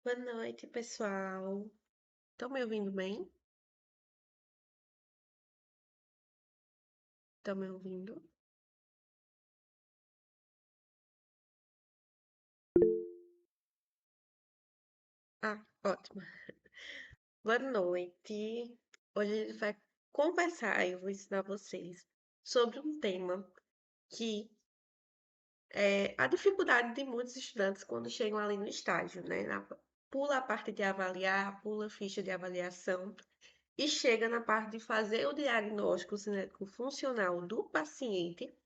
Boa noite, pessoal. Estão me ouvindo bem? Estão me ouvindo? Ah, ótimo. Boa noite. Hoje a gente vai conversar, eu vou ensinar vocês sobre um tema que é a dificuldade de muitos estudantes quando chegam ali no estágio, né? Pula a parte de avaliar, pula a ficha de avaliação e chega na parte de fazer o diagnóstico cinético funcional do paciente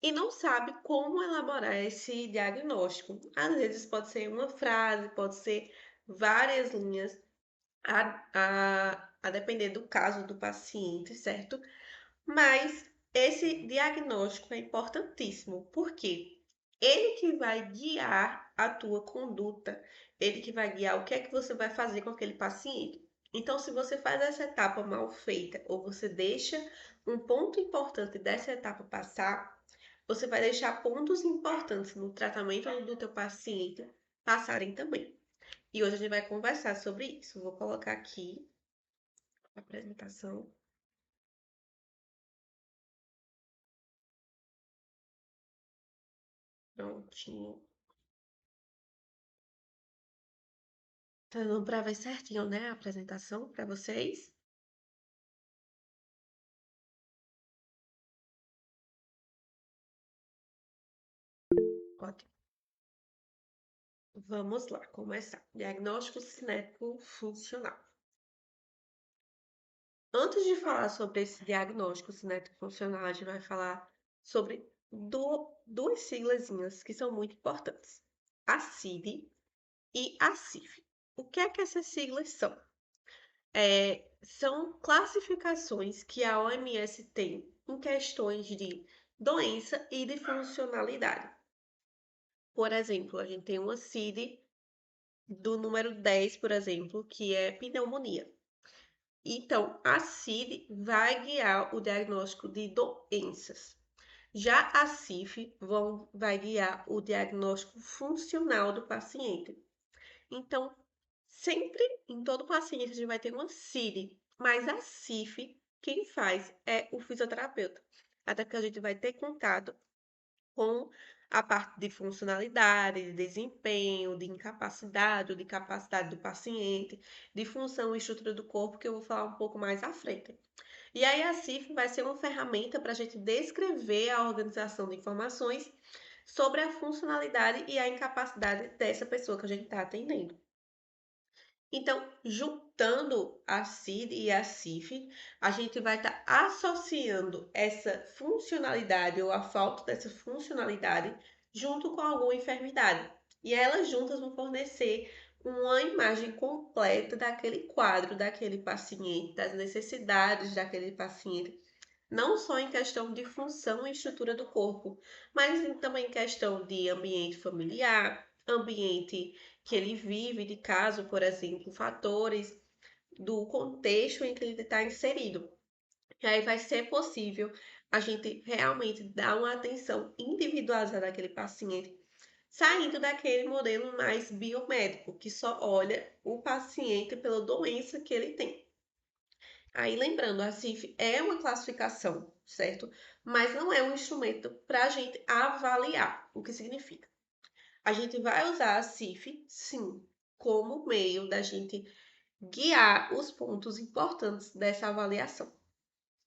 e não sabe como elaborar esse diagnóstico. Às vezes pode ser uma frase, pode ser várias linhas, a depender do caso do paciente, certo? Mas esse diagnóstico é importantíssimo, porque ele que vai guiar a tua conduta, ele que vai guiar o que é que você vai fazer com aquele paciente. Então, se você faz essa etapa mal feita ou você deixa um ponto importante dessa etapa passar, você vai deixar pontos importantes no tratamento do teu paciente passarem também. E hoje a gente vai conversar sobre isso. Vou colocar aqui a apresentação. Prontinho. Tá dando para ver certinho, né, a apresentação para vocês? Ótimo. Vamos lá, começar. Diagnóstico cinético funcional. Antes de falar sobre esse diagnóstico cinético funcional, a gente vai falar sobre duas siglazinhas que são muito importantes. A CID e a CIF. O que é que essas siglas são? São classificações que a OMS tem em questões de doença e de funcionalidade. Por exemplo, a gente tem uma CID do número 10, por exemplo, que é pneumonia. Então, a CID vai guiar o diagnóstico de doenças. Já a CIF vai guiar o diagnóstico funcional do paciente. Então, sempre em todo paciente a gente vai ter uma CID, mas a CIF, quem faz é o fisioterapeuta. Até porque a gente vai ter contato com a parte de funcionalidade, de desempenho, de incapacidade ou de capacidade do paciente, de função e estrutura do corpo, que eu vou falar um pouco mais à frente. E aí a CIF vai ser uma ferramenta para a gente descrever a organização de informações sobre a funcionalidade e a incapacidade dessa pessoa que a gente está atendendo. Então, juntando a CID e a CIF, a gente vai estar associando essa funcionalidade ou a falta dessa funcionalidade junto com alguma enfermidade. E elas juntas vão fornecer uma imagem completa daquele quadro, daquele paciente, das necessidades daquele paciente, não só em questão de função e estrutura do corpo, mas também em questão de ambiente familiar, ambiente que ele vive, de caso, por exemplo, fatores do contexto em que ele está inserido. E aí vai ser possível a gente realmente dar uma atenção individualizada àquele paciente, saindo daquele modelo mais biomédico, que só olha o paciente pela doença que ele tem. Aí, lembrando, a CIF é uma classificação, certo? Mas não é um instrumento para a gente avaliar. O que significa? A gente vai usar a CIF, sim, como meio da gente guiar os pontos importantes dessa avaliação.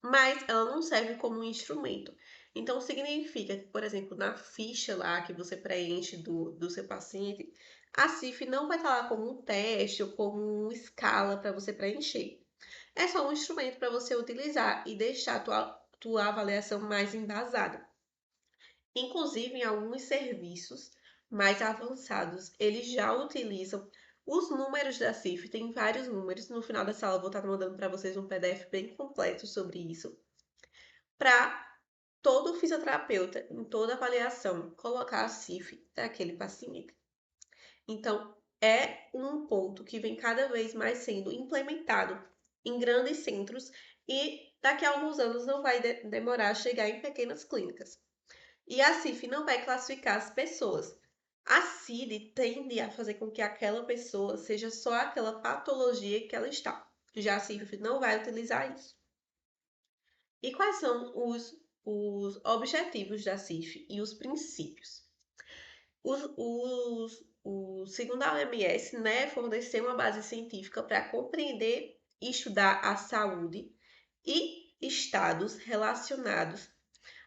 Mas ela não serve como um instrumento. Então, significa que, por exemplo, na ficha lá que você preenche do seu paciente, a CIF não vai estar lá como um teste ou como uma escala para você preencher. É só um instrumento para você utilizar e deixar a tua avaliação mais embasada. Inclusive, em alguns serviços mais avançados, eles já utilizam os números da CIF, tem vários números. No final da sala, eu vou estar mandando para vocês um PDF bem completo sobre isso, para todo fisioterapeuta, em toda avaliação, colocar a CIF daquele paciente. Então, é um ponto que vem cada vez mais sendo implementado em grandes centros e daqui a alguns anos não vai demorar a chegar em pequenas clínicas. E a CIF não vai classificar as pessoas, A CID tende a fazer com que aquela pessoa seja só aquela patologia que ela está. Já a CIF não vai utilizar isso. E quais são os objetivos da CIF e os princípios? Segundo a OMS, né, fornecer uma base científica para compreender e estudar a saúde e estados relacionados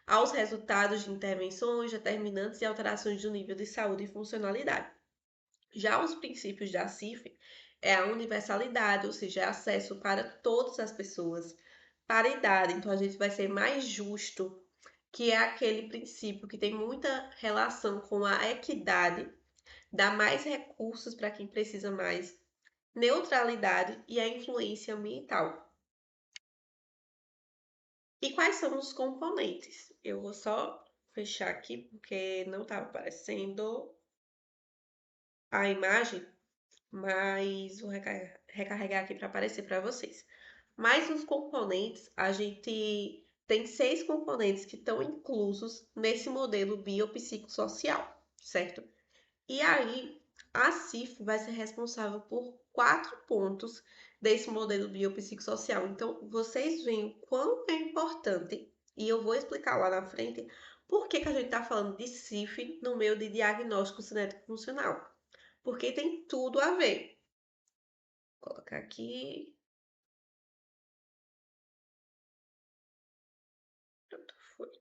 aos resultados de intervenções, determinantes e alterações do nível de saúde e funcionalidade. Já os princípios da CIF é a universalidade, ou seja, é acesso para todas as pessoas, paridade, então a gente vai ser mais justo, que é aquele princípio que tem muita relação com a equidade, dar mais recursos para quem precisa mais, neutralidade e a influência ambiental. E quais são os componentes? Eu vou só fechar aqui porque não estava aparecendo a imagem, mas vou recarregar aqui para aparecer para vocês. Mas os componentes, a gente tem 6 componentes que estão inclusos nesse modelo biopsicossocial, certo? E aí, a CIF vai ser responsável por 4 pontos desse modelo biopsicossocial. Então, vocês veem o quão é importante, e eu vou explicar lá na frente, por que a gente está falando de CIF no meio de diagnóstico cinético funcional. Porque tem tudo a ver. Vou colocar aqui. Pronto, foi.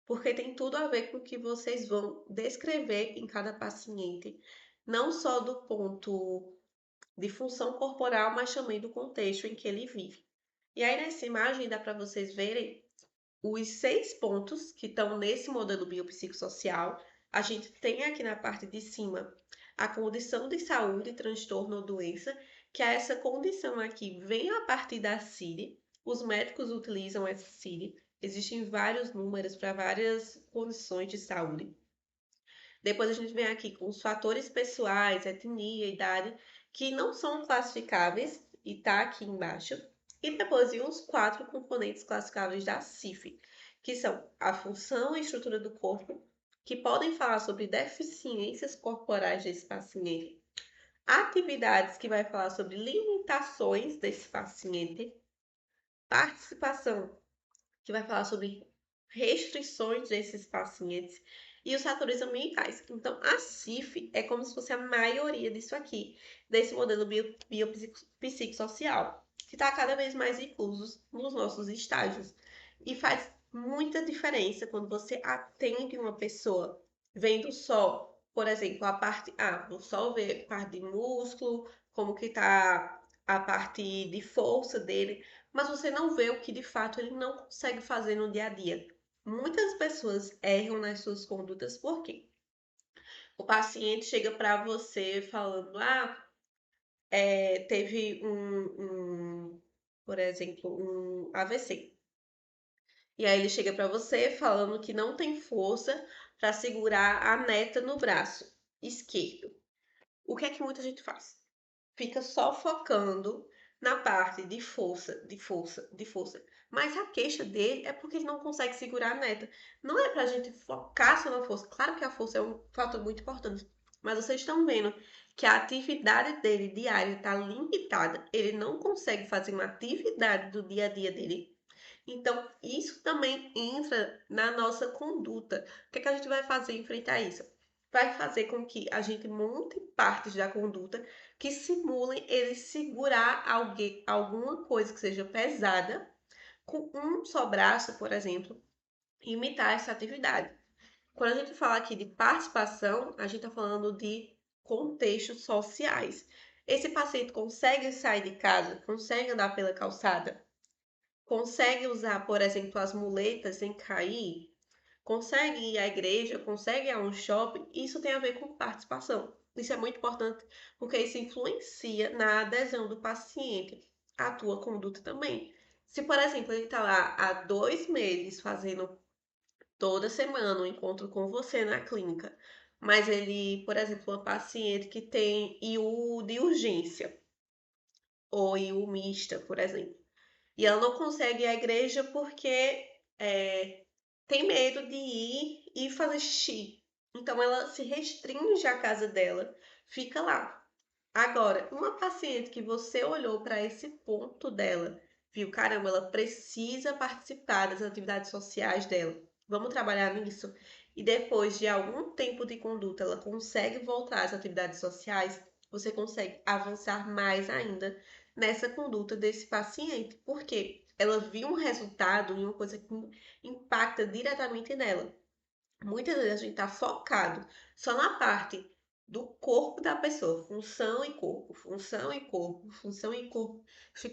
Porque tem tudo a ver com o que vocês vão descrever em cada paciente, não só do ponto de função corporal, mas também do contexto em que ele vive. E aí nessa imagem dá para vocês verem os 6 pontos que estão nesse modelo biopsicossocial. A gente tem aqui na parte de cima a condição de saúde, transtorno ou doença, que é essa condição aqui vem a partir da CID. Os médicos utilizam essa CID. Existem vários números para várias condições de saúde. Depois a gente vem aqui com os fatores pessoais, etnia, idade, que não são classificáveis, e tá aqui embaixo. E depois vem os 4 componentes classificáveis da CIF, que são a função e estrutura do corpo, que podem falar sobre deficiências corporais desse paciente, atividades que vai falar sobre limitações desse paciente, participação que vai falar sobre restrições desses pacientes e os fatores ambientais. Então, a CIF é como se fosse a maioria disso aqui, desse modelo biopsicossocial, que está cada vez mais incluso nos nossos estágios. E faz muita diferença quando você atende uma pessoa vendo só, por exemplo, a parte, vou só ver parte de músculo, como que tá a parte de força dele, mas você não vê o que de fato ele não consegue fazer no dia a dia. Muitas pessoas erram nas suas condutas porque o paciente chega para você falando, teve por exemplo, um AVC. E aí ele chega para você falando que não tem força para segurar a neta no braço esquerdo. O que é que muita gente faz? Fica só focando na parte de força, de força, de força. Mas a queixa dele é porque ele não consegue segurar a meta. Não é pra gente focar só na força. Claro que a força é um fator muito importante. Mas vocês estão vendo que a atividade dele diária está limitada. Ele não consegue fazer uma atividade do dia a dia dele. Então, isso também entra na nossa conduta. O que é que a gente vai fazer em frente a isso? Vai fazer com que a gente monte partes da conduta que simulem ele segurar alguma coisa que seja pesada com um só braço, por exemplo, e imitar essa atividade. Quando a gente fala aqui de participação, a gente está falando de contextos sociais. Esse paciente consegue sair de casa, consegue andar pela calçada, consegue usar, por exemplo, as muletas sem cair, consegue ir à igreja, consegue ir a um shopping, isso tem a ver com participação. Isso é muito importante porque isso influencia na adesão do paciente à tua conduta também. Se, por exemplo, ele está lá há 2 meses fazendo toda semana um encontro com você na clínica, mas ele, por exemplo, uma paciente que tem IU de urgência ou IU mista, por exemplo, e ela não consegue ir à igreja porque tem medo de ir e fazer xixi. Então, ela se restringe à casa dela, fica lá. Agora, uma paciente que você olhou para esse ponto dela, viu, caramba, ela precisa participar das atividades sociais dela. Vamos trabalhar nisso. E depois de algum tempo de conduta, ela consegue voltar às atividades sociais, você consegue avançar mais ainda nessa conduta desse paciente, porque ela viu um resultado em uma coisa que impacta diretamente nela. Muitas vezes a gente está focado só na parte do corpo da pessoa, função e corpo, função e corpo, função e corpo,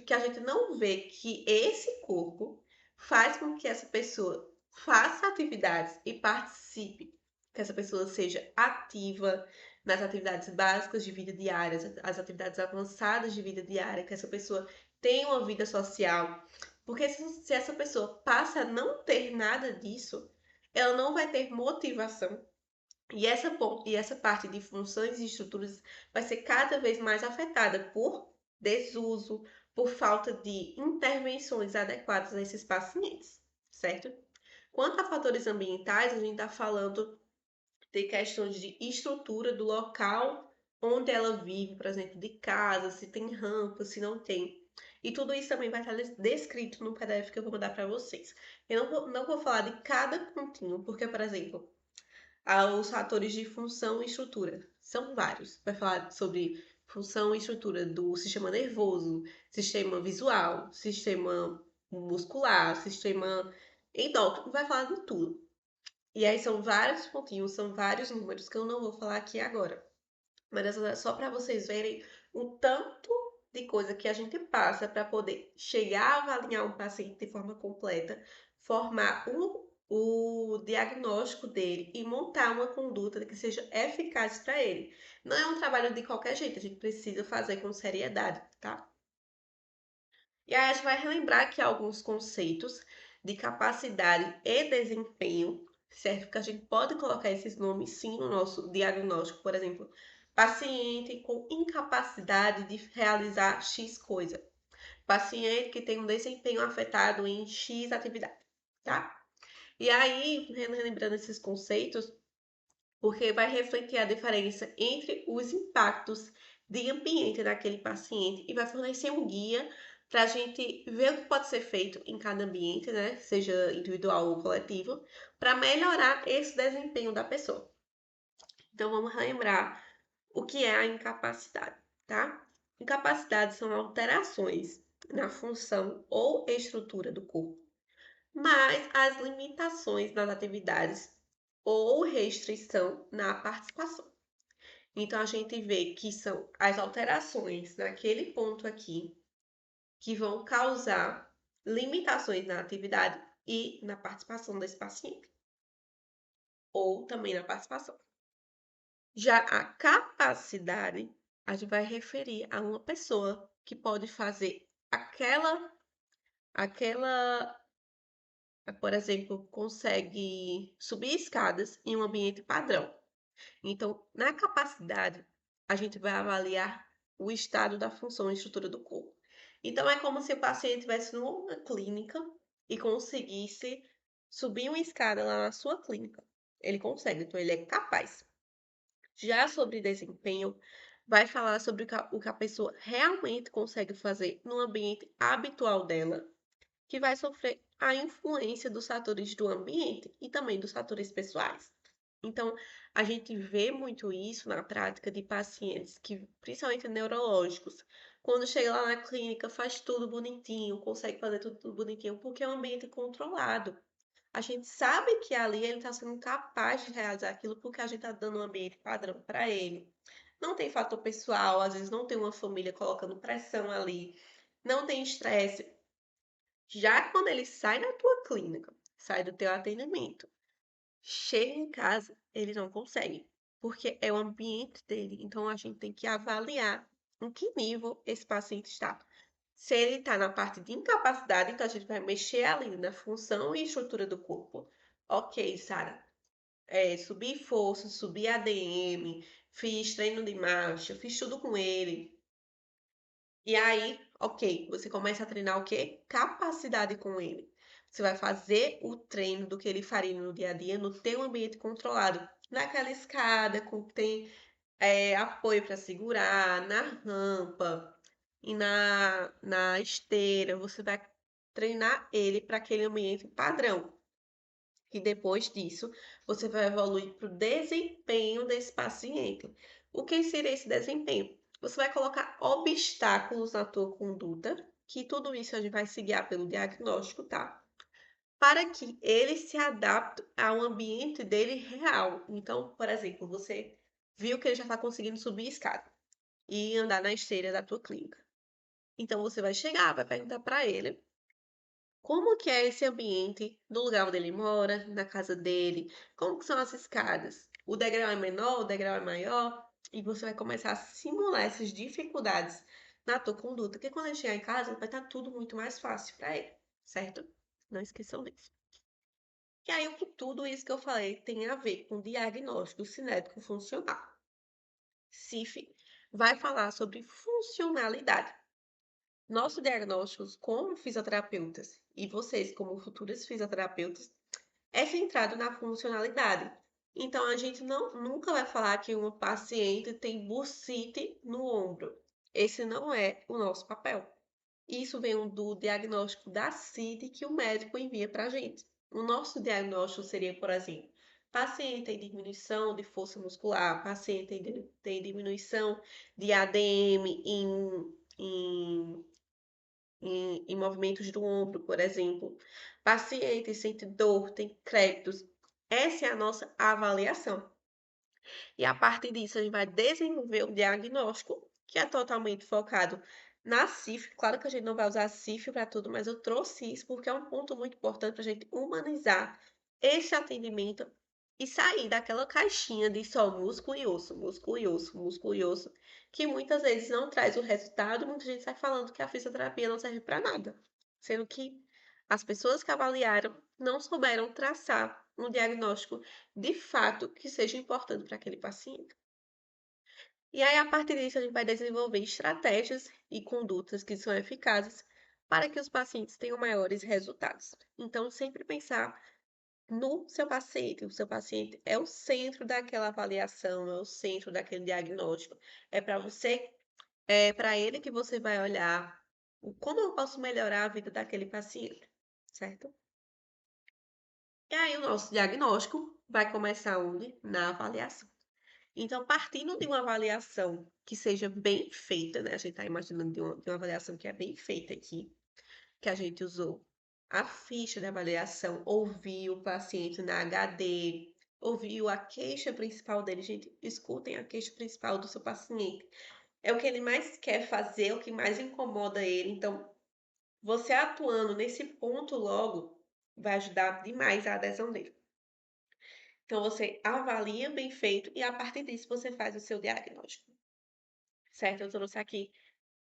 que a gente não vê que esse corpo faz com que essa pessoa faça atividades e participe, que essa pessoa seja ativa nas atividades básicas de vida diária, as atividades avançadas de vida diária, que essa pessoa tenha uma vida social. Porque se essa pessoa passa a não ter nada disso, ela não vai ter motivação. E essa parte de funções e estruturas vai ser cada vez mais afetada por desuso, por falta de intervenções adequadas a esses pacientes, certo? Quanto a fatores ambientais, a gente está falando de questões de estrutura do local onde ela vive, por exemplo, de casa, se tem rampa, se não tem. E tudo isso também vai estar descrito no PDF que eu vou mandar para vocês. Eu não vou falar de cada pontinho, porque, por exemplo, os fatores de função e estrutura são vários. Vai falar sobre função e estrutura do sistema nervoso, sistema visual, sistema muscular, sistema endócrino, vai falar de tudo. E aí são vários pontinhos, são vários números que eu não vou falar aqui agora. Mas é só para vocês verem o tanto de coisa que a gente passa para poder chegar a avaliar um paciente de forma completa, formar o diagnóstico dele e montar uma conduta que seja eficaz para ele. Não é um trabalho de qualquer jeito, a gente precisa fazer com seriedade, tá? E aí a gente vai relembrar aqui alguns conceitos de capacidade e desempenho, certo? Porque a gente pode colocar esses nomes sim no nosso diagnóstico, por exemplo, paciente com incapacidade de realizar X coisa, paciente que tem um desempenho afetado em X atividade, tá? E aí, relembrando esses conceitos, porque vai refletir a diferença entre os impactos de ambiente daquele paciente e vai fornecer um guia para a gente ver o que pode ser feito em cada ambiente, né? Seja individual ou coletivo, para melhorar esse desempenho da pessoa. Então vamos lembrar o que é a incapacidade, tá? Incapacidade são alterações na função ou estrutura do corpo, mas as limitações nas atividades ou restrição na participação. Então a gente vê que são as alterações naquele ponto aqui que vão causar limitações na atividade e na participação desse paciente, ou também na participação. Já a capacidade, a gente vai referir a uma pessoa que pode fazer aquela, por exemplo, consegue subir escadas em um ambiente padrão. Então, na capacidade, a gente vai avaliar o estado da função e estrutura do corpo. Então, é como se o paciente estivesse numa clínica e conseguisse subir uma escada lá na sua clínica. Ele consegue, então ele é capaz. Já sobre desempenho, vai falar sobre o que a pessoa realmente consegue fazer no ambiente habitual dela, que vai sofrer a influência dos fatores do ambiente e também dos fatores pessoais. Então, a gente vê muito isso na prática de pacientes que, principalmente neurológicos, quando chega lá na clínica, faz tudo bonitinho, consegue fazer tudo bonitinho, porque é um ambiente controlado. A gente sabe que ali ele está sendo capaz de realizar aquilo porque a gente está dando um ambiente padrão para ele. Não tem fator pessoal, às vezes não tem uma família colocando pressão ali, não tem estresse. Já quando ele sai da tua clínica, sai do teu atendimento, chega em casa, ele não consegue, porque é o ambiente dele. Então a gente tem que avaliar em que nível esse paciente está. Se ele está na parte de incapacidade, então a gente vai mexer ali na função e estrutura do corpo. Ok, Sara, subir força, subir ADM, fiz treino de marcha, fiz tudo com ele. E aí, ok, você começa a treinar o quê? Capacidade com ele. Você vai fazer o treino do que ele faria no dia a dia no teu ambiente controlado. naquela escada tem apoio para segurar, na rampa e na esteira. Você vai treinar ele para aquele ambiente padrão. E depois disso, você vai evoluir para o desempenho desse paciente. O que seria esse desempenho? Você vai colocar obstáculos na tua conduta, que tudo isso a gente vai se guiar pelo diagnóstico, tá? Para que ele se adapte ao ambiente dele real. Então, por exemplo, você viu que ele já está conseguindo subir escada e andar na esteira da tua clínica. Então, você vai chegar, vai perguntar para ele como que é esse ambiente no lugar onde ele mora, na casa dele, como que são as escadas. O degrau é menor, o degrau é maior, e você vai começar a simular essas dificuldades na tua conduta, que quando ele chegar em casa vai estar tudo muito mais fácil para ele, certo? Não esqueçam disso. E aí, tudo isso que eu falei tem a ver com diagnóstico cinético funcional. CIF vai falar sobre funcionalidade. Nosso diagnóstico como fisioterapeutas e vocês como futuros fisioterapeutas é centrado na funcionalidade. Então, a gente nunca vai falar que uma paciente tem bursite no ombro. Esse não é o nosso papel. Isso vem do diagnóstico da CID que o médico envia para a gente. O nosso diagnóstico seria, por exemplo, paciente tem diminuição de força muscular, paciente tem diminuição de ADM em movimentos do ombro, por exemplo. Paciente sente dor, tem crépitos. Essa é a nossa avaliação. E a partir disso, a gente vai desenvolver um diagnóstico que é totalmente focado na CIF. Claro que a gente não vai usar a CIF para tudo, mas eu trouxe isso porque é um ponto muito importante para a gente humanizar esse atendimento e sair daquela caixinha de só músculo e osso, músculo e osso, músculo e osso, que muitas vezes não traz o resultado. Muita gente sai falando que a fisioterapia não serve para nada, sendo que as pessoas que avaliaram não souberam traçar um diagnóstico de fato que seja importante para aquele paciente. E aí, a partir disso, a gente vai desenvolver estratégias e condutas que são eficazes para que os pacientes tenham maiores resultados. Então, sempre pensar no seu paciente. O seu paciente é o centro daquela avaliação, é o centro daquele diagnóstico. É para você, é para ele que você vai olhar como eu posso melhorar a vida daquele paciente, certo? E aí, o nosso diagnóstico vai começar onde? Na avaliação. Então, partindo de uma avaliação que seja bem feita, né? A gente está imaginando de uma avaliação que é bem feita aqui, que a gente usou a ficha de avaliação, ouviu o paciente na HD, ouviu a queixa principal dele. Gente, escutem a queixa principal do seu paciente. É o que ele mais quer fazer, é o que mais incomoda ele. Então, você atuando nesse ponto logo vai ajudar demais a adesão dele. Então, você avalia bem feito e a partir disso você faz o seu diagnóstico, certo? Eu trouxe aqui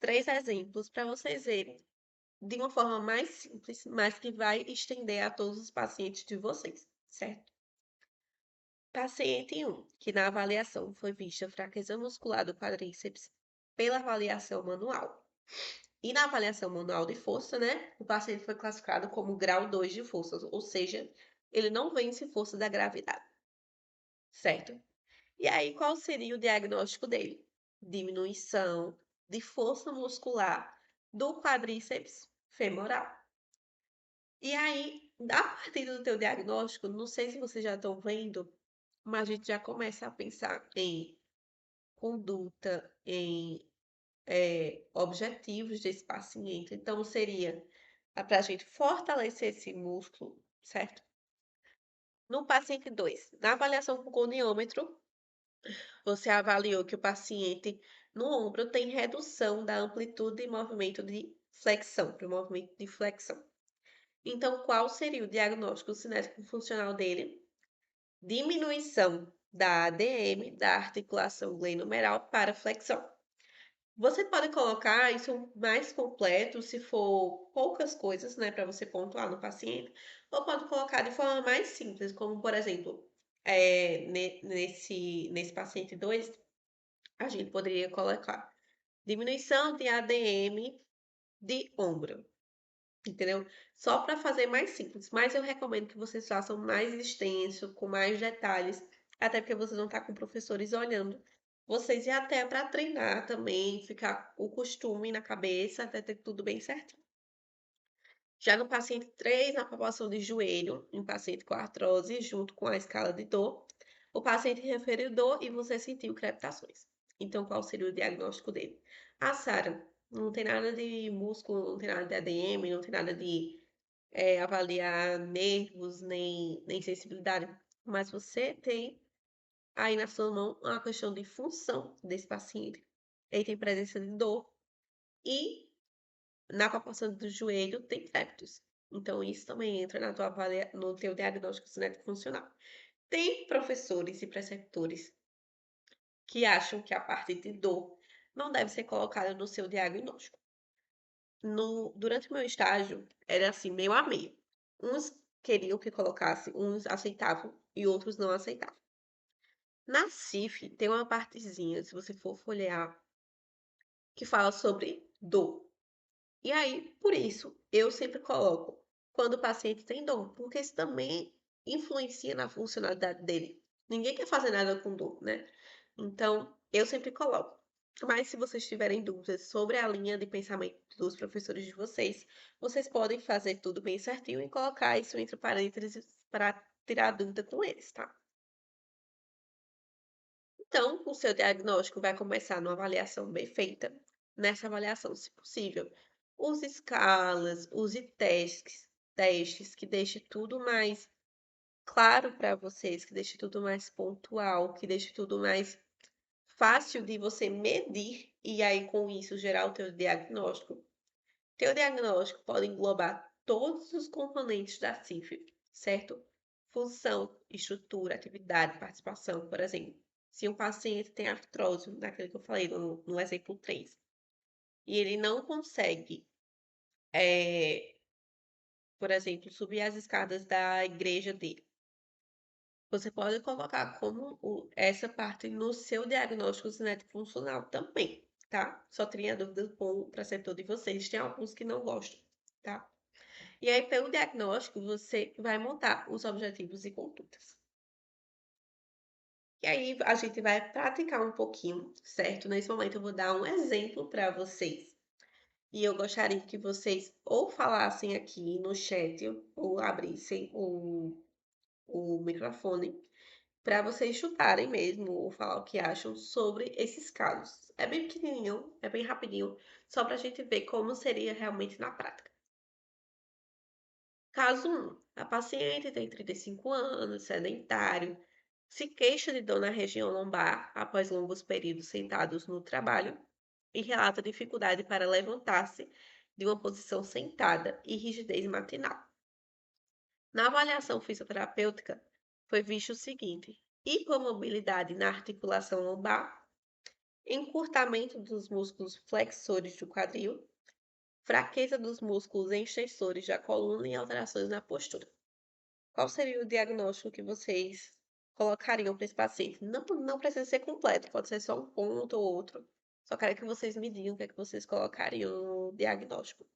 3 exemplos para vocês verem de uma forma mais simples, mas que vai estender a todos os pacientes de vocês, certo? Paciente 1, que na avaliação foi vista fraqueza muscular do quadríceps pela avaliação manual. E na avaliação manual de força, né, o paciente foi classificado como grau 2 de força, ou seja, ele não vence força da gravidade, certo? E aí, qual seria o diagnóstico dele? Diminuição de força muscular do quadríceps femoral. E aí, a partir do teu diagnóstico, não sei se vocês já estão vendo, mas a gente já começa a pensar em conduta, em objetivos desse paciente. Então, seria para a gente fortalecer esse músculo, certo? No paciente 2, na avaliação com goniômetro, você avaliou que o paciente no ombro tem redução da amplitude e movimento de flexão, para o movimento de flexão. Então, qual seria o diagnóstico cinético funcional dele? Diminuição da ADM, da articulação glenomeral para flexão. Você pode colocar isso mais completo se for poucas coisas, né, para você pontuar no paciente, ou pode colocar de forma mais simples, como por exemplo, nesse paciente 2, a gente poderia colocar diminuição de ADM de ombro, entendeu? Só para fazer mais simples, mas eu recomendo que vocês façam mais extenso, com mais detalhes, até porque vocês vão estar com professores olhando vocês e até para treinar também, ficar o costume na cabeça, até ter tudo bem certinho. Já no paciente 3, na palpação de joelho, em paciente com artrose, junto com a escala de dor, o paciente referiu dor e você sentiu crepitações. Então, qual seria o diagnóstico dele? Ah, Sara, não tem nada de músculo, não tem nada de ADM, não tem nada de avaliar nervos, nem sensibilidade, mas você tem aí na sua mão uma questão de função desse paciente. Ele tem presença de dor e na palpação do joelho tem crépitos. Então, isso também entra na tua no teu diagnóstico cinético funcional. Tem professores e preceptores que acham que a parte de dor não deve ser colocada no seu diagnóstico. Durante o meu estágio, era assim, meio a meio. Uns queriam que colocasse, uns aceitavam e outros não aceitavam. Na CIF tem uma partezinha, se você for folhear, que fala sobre dor. E aí, por isso, eu sempre coloco quando o paciente tem dor, porque isso também influencia na funcionalidade dele. Ninguém quer fazer nada com dor, né? Então, eu sempre coloco. Mas se vocês tiverem dúvidas sobre a linha de pensamento dos professores de vocês, vocês podem fazer tudo bem certinho e colocar isso entre parênteses para tirar dúvida com eles, tá? Então, o seu diagnóstico vai começar numa avaliação bem feita. Nessa avaliação, se possível, use escalas, use testes que deixe tudo mais claro para vocês, que deixe tudo mais pontual, que deixe tudo mais fácil de você medir e aí com isso gerar o teu diagnóstico. Teu diagnóstico pode englobar todos os componentes da CIF, certo? Função, estrutura, atividade, participação, por exemplo. Se um paciente tem artrose, naquele que eu falei no exemplo 3, e ele não consegue, por exemplo, subir as escadas da igreja dele, você pode colocar como essa parte no seu diagnóstico cinético funcional também, tá? Só teria dúvida com o preceptor de vocês, tem alguns que não gostam, tá? E aí, pelo diagnóstico, você vai montar os objetivos e condutas. E aí, a gente vai praticar um pouquinho, certo? Nesse momento, eu vou dar um exemplo para vocês. E eu gostaria que vocês ou falassem aqui no chat ou abrissem o microfone para vocês chutarem mesmo ou falar o que acham sobre esses casos. É bem pequenininho, é bem rapidinho, só para a gente ver como seria realmente na prática. Caso 1. A paciente tem 35 anos, sedentário, se queixa de dor na região lombar após longos períodos sentados no trabalho e relata dificuldade para levantar-se de uma posição sentada e rigidez matinal. Na avaliação fisioterapêutica, foi visto o seguinte: hipomobilidade na articulação lombar, encurtamento dos músculos flexores do quadril, fraqueza dos músculos extensores da coluna e alterações na postura. Qual seria o diagnóstico que vocês colocariam para esse paciente? Não precisa ser completo, pode ser só um ponto ou outro. Só quero que vocês me digam o que é que vocês colocariam no diagnóstico.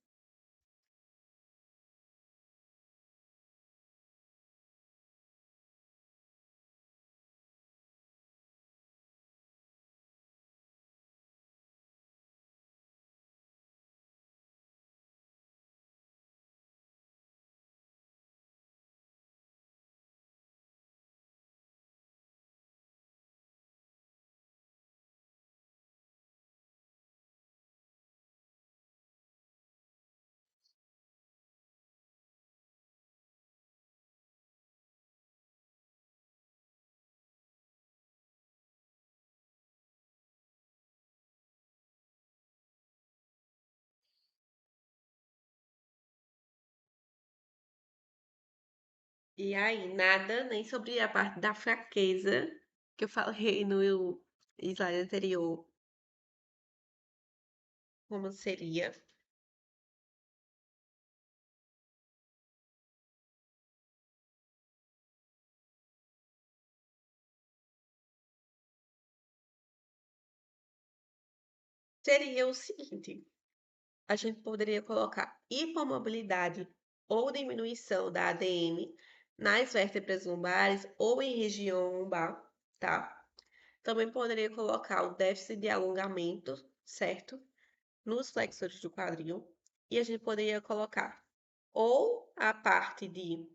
E aí, nada nem sobre a parte da fraqueza que eu falei no slide anterior, como seria. Seria o seguinte: a gente poderia colocar hipomobilidade ou diminuição da ADM nas vértebras lombares ou em região lombar, tá? Também poderia colocar o déficit de alongamento, certo? Nos flexores do quadril. E a gente poderia colocar ou a parte de,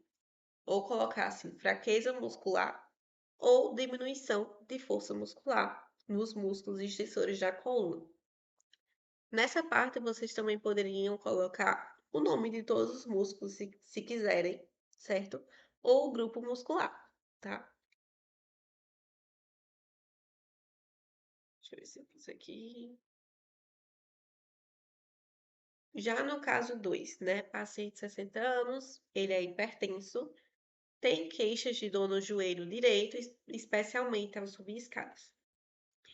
ou colocar assim, fraqueza muscular ou diminuição de força muscular nos músculos extensores da coluna. Nessa parte, vocês também poderiam colocar o nome de todos os músculos, se quiserem, certo? Ou o grupo muscular, tá? Deixa eu ver se eu fiz aqui. Já no caso 2, né? Paciente de 60 anos, ele é hipertenso, tem queixas de dor no joelho direito, especialmente ao subir escadas.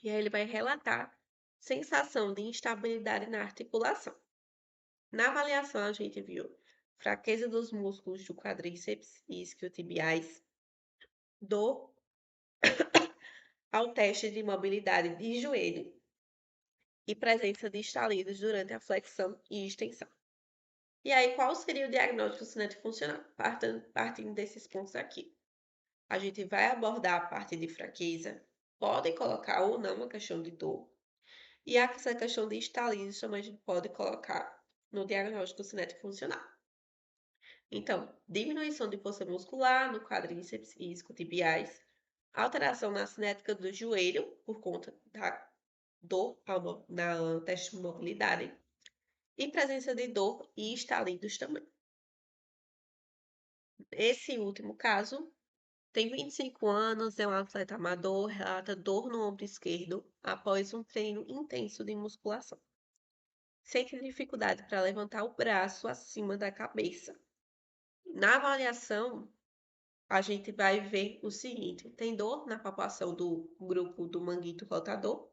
E aí ele vai relatar sensação de instabilidade na articulação. Na avaliação, a gente viu fraqueza dos músculos do quadríceps e isquiotibiais, dor ao teste de mobilidade de joelho e presença de estalidos durante a flexão e extensão. E aí, qual seria o diagnóstico cinético funcional? Partindo desses pontos aqui. A gente vai abordar a parte de fraqueza, pode colocar ou não a questão de dor, e essa questão de estalidos também a gente pode colocar no diagnóstico cinético funcional. Então, diminuição de força muscular no quadríceps e isquiotibiais, alteração na cinética do joelho por conta da dor na teste de mobilidade e presença de dor e estalidos também. Esse último caso tem 25 anos, é um atleta amador, relata dor no ombro esquerdo após um treino intenso de musculação. Sente dificuldade para levantar o braço acima da cabeça. Na avaliação, a gente vai ver o seguinte: tem dor na palpação do grupo do manguito rotador,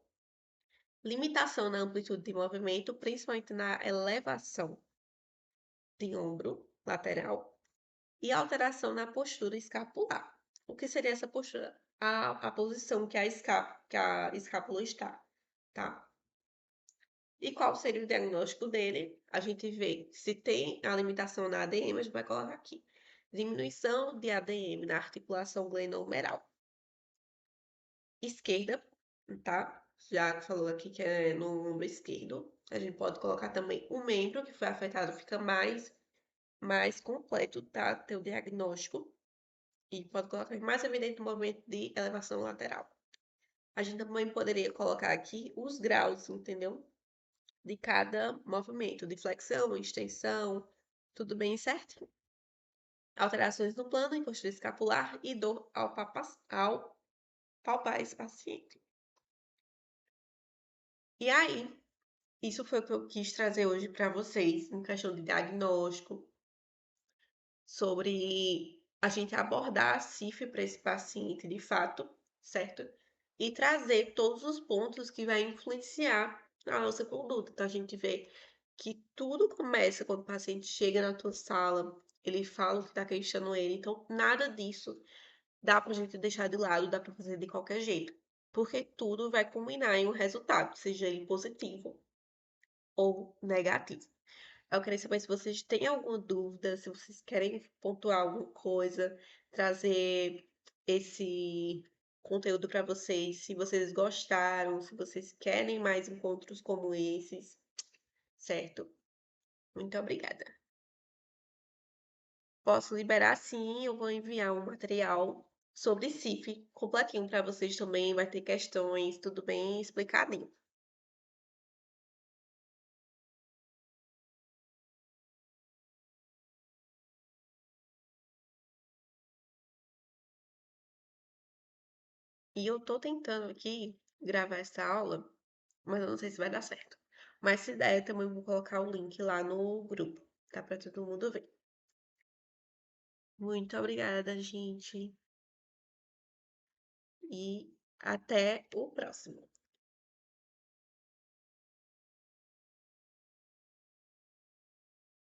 limitação na amplitude de movimento, principalmente na elevação de ombro lateral, e alteração na postura escapular. O que seria essa postura? A posição que que a escápula está, tá? E qual seria o diagnóstico dele? A gente vê se tem a limitação na ADM, a gente vai colocar aqui. Diminuição de ADM na articulação glenohumeral esquerda, tá? Já que falou aqui que é no ombro esquerdo. A gente pode colocar também o membro que foi afetado, fica mais completo, tá? Teu diagnóstico. E pode colocar mais evidente no movimento de elevação lateral. A gente também poderia colocar aqui os graus, entendeu? De cada movimento, de flexão, extensão, tudo bem certinho. Alterações no plano e postura escapular e dor ao palpar esse paciente. E aí, isso foi o que eu quis trazer hoje para vocês, em questão de diagnóstico, sobre a gente abordar a CIF para esse paciente de fato, certo? E trazer todos os pontos que vai influenciar a nossa conduta. Então, a gente vê que tudo começa quando o paciente chega na tua sala, ele fala o que está questionando ele. Então, nada disso dá pra gente deixar de lado, dá para fazer de qualquer jeito. Porque tudo vai culminar em um resultado, seja ele positivo ou negativo. Eu queria saber se vocês têm alguma dúvida, se vocês querem pontuar alguma coisa, trazer esse conteúdo para vocês, se vocês gostaram, se vocês querem mais encontros como esses, certo? Muito obrigada. Posso liberar sim, eu vou enviar um material sobre CIF completinho para vocês também, vai ter questões, tudo bem explicadinho. E eu tô tentando aqui gravar essa aula, mas eu não sei se vai dar certo. Mas se der, eu também vou colocar o link lá no grupo, tá? Pra todo mundo ver. Muito obrigada, gente. E até o próximo.